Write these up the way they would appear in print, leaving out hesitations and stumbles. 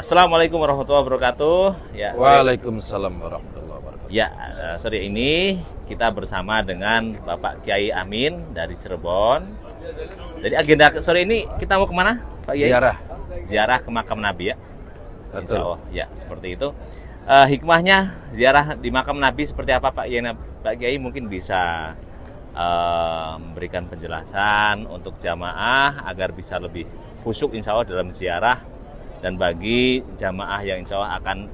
Assalamualaikum warahmatullahi wabarakatuh. Ya, Waalaikumsalam warahmatullahi wabarakatuh. Ya, sore ini kita bersama dengan Bapak Kiai Amin dari Cirebon. Jadi agenda sore ini kita mau kemana, Pak Kiai? Ziarah ke makam Nabi ya. Betul. Insya Allah, ya seperti itu. Hikmahnya ziarah di makam Nabi seperti apa, Pak Kiai? Pak Kiai mungkin bisa memberikan penjelasan untuk jamaah agar bisa lebih khusyuk insya Allah dalam ziarah, dan bagi jamaah yang insya Allah akan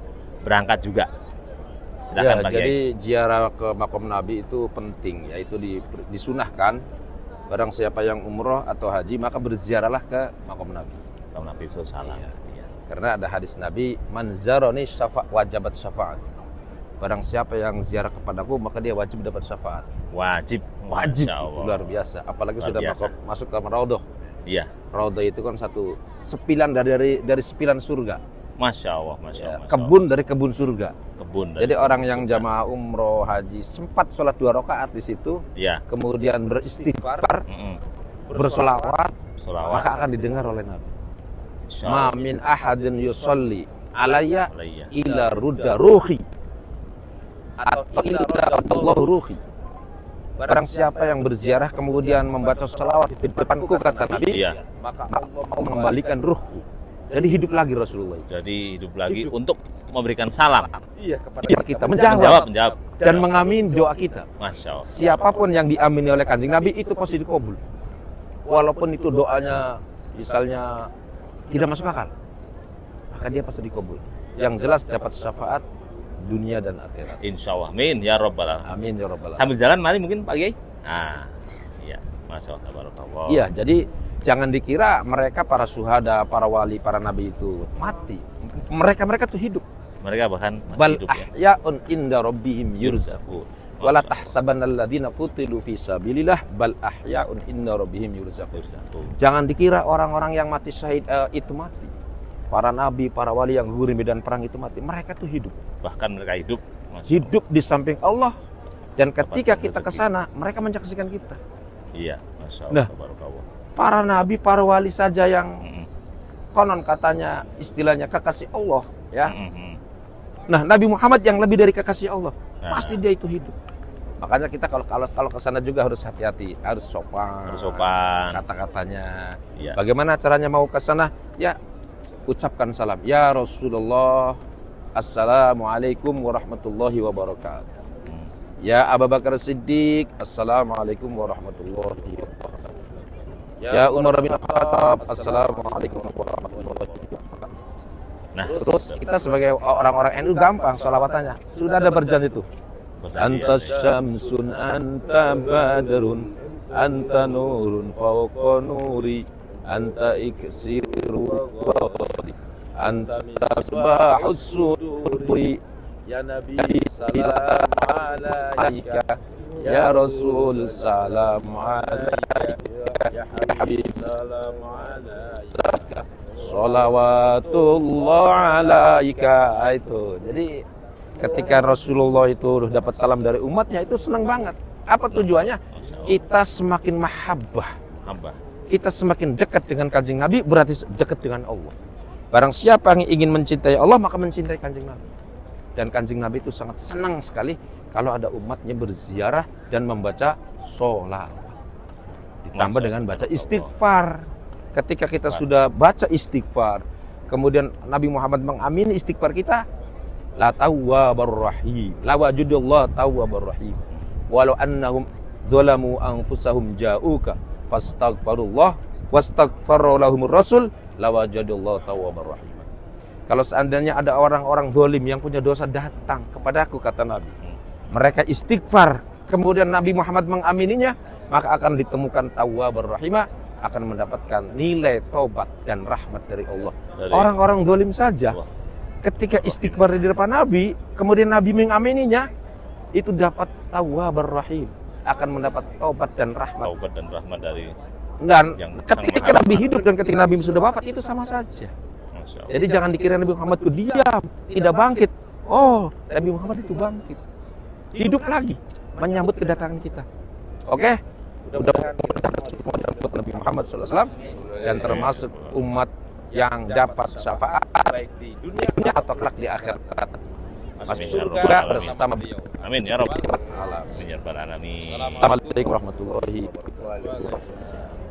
berangkat juga. Silakan Pak Kiai. Jadi ziarah ke makam Nabi itu penting, yaitu disunahkan barang siapa yang umroh atau haji maka berziarahlah ke makam Nabi. Makam Nabi SAW. Iya. Karena ada hadis Nabi, man zarani wajabat syafaat. Barang siapa yang ziarah kepadaku maka dia wajib dapat syafaat. Wajib. Wajib, itu luar biasa. Apalagi luar sudah biasa. masuk ke Raudhah. Iya. Raudhah itu kan satu sepilan dari sepilan surga. Masya Allah, Masya Allah. Ya, kebun dari kebun surga. Kebun. Jadi orang yang jamaah umroh haji sempat sholat 2 rakaat di situ, ya, kemudian beristighfar, bersolawat, maka akan didengar oleh Nabi. Ma min ahadin yusalli alayya ila rudda ruhi atau ila Allah ruhi. Barang siapa yang berziarah kemudian membaca sholawat di depanku, kata Nabi, maka Allah mengembalikan ruhku. Jadi hidup lagi Rasulullah. Jadi hidup lagi untuk memberikan salam. Iya, kepada kita, menjawab dan mengamin doa kita. Masya Allah. Siapapun yang diamini oleh Kanjeng Nabi itu pasti dikabul. Walaupun itu doanya misalnya tidak masuk akal, maka dia pasti dikabul. Yang jelas dapat syafaat dunia dan akhirat. Insya Allah. Amin ya Rabbal alamin. Amin ya Rabbal alamin. Sambil jalan mari mungkin Pak Kiai. Nah, iya. Masya Allah. Barakallah. Iya, jadi jangan dikira mereka para syuhada, para wali, para nabi itu mati. Mereka tuh hidup. Mereka bahkan masih Bal hidup ya. ahyaun inda rabbihim yurzaqun. Wala tahsabannal ladzina qutilu fi sabilillah bal ahyaun inda rabbihim yurzaqun. Jangan dikira orang-orang yang mati syahid itu mati. Para nabi, para wali yang gugur di medan perang itu mati. Mereka tuh hidup. Bahkan mereka hidup. Hidup di samping Allah. Dan ketika kita ke sana, mereka menyaksikan kita. Iya, Masya Allah. Nah, para nabi, para wali saja yang konon katanya istilahnya kekasih Allah, ya. Nah, Nabi Muhammad yang lebih dari kekasih Allah, pasti dia itu hidup. Makanya kita kalau ke sana juga harus hati-hati, harus sopan. Kata-katanya. Ya. Bagaimana caranya mau ke sana? Ya, ucapkan salam. Ya Rasulullah, Assalamualaikum warahmatullahi wabarakatuh. Ya Abu Bakar Siddiq, Assalamualaikum warahmatullahi wabarakatuh. Ya Umar bin Khattab, Assalamualaikum warahmatullahi wabarakatuh. Nah, terus kita sebagai orang-orang NU gampang sholawatannya. Sudah ada berjanji itu. Anta syamsun, anta badrun, anta nurun fauqa nuri, anta iksiru waqdi, anta misbahus suduri. Ya Nabi salam alaika, ya Rasul salam alaika, ya Habib salam alaika, sholawatullah alaika. Itu jadi ketika Rasulullah itu dapat salam dari umatnya itu senang banget. Apa tujuannya? Kita semakin mahabbah, kita semakin dekat dengan Kanjeng Nabi, berarti dekat dengan Allah. Barang siapa yang ingin mencintai Allah maka mencintai Kanjeng Nabi. Dan Kanjeng Nabi itu sangat senang sekali kalau ada umatnya berziarah dan membaca sholawat. Ditambah dengan baca istighfar. Ketika kita sudah baca istighfar, kemudian Nabi Muhammad mengamini istighfar kita, la tawwabar rahim, la wajudullah tawwabar rahim, walau annahum zalamu anfusahum ja'uka fastaghfirullah wastaghfara lahumur rasul la wajudullah tawwabar rahim. Kalau seandainya ada orang-orang zalim yang punya dosa datang kepadaku, kata Nabi, mereka istighfar, kemudian Nabi Muhammad mengamininya, maka akan ditemukan tawwabar rahimah, akan mendapatkan nilai taubat dan rahmat dari Allah. Orang-orang zalim saja ketika istighfar di depan Nabi, kemudian Nabi mengamininya, itu dapat tawwabar rahim, akan mendapat taubat dan rahmat. Taubat dan rahmat dari. Dan ketika Nabi hidup dan ketika Nabi sudah wafat itu sama saja. Jadi jangan dikira Nabi Muhammad itu diam, tidak bangkit. Oh, Nabi Muhammad itu bangkit, hidup lagi, menyambut kedatangan kita. Oke? Mudah-mudahan Nabi Muhammad SAW dan termasuk umat yang dapat syafaat baik di dunia atau kelak di akhirat. Masuk surga Alamin. bersama beliau. Amin ya Rabb. Alamin. Amin ya Rabbal alamin. Assalamualaikum warahmatullahi wabarakatuh.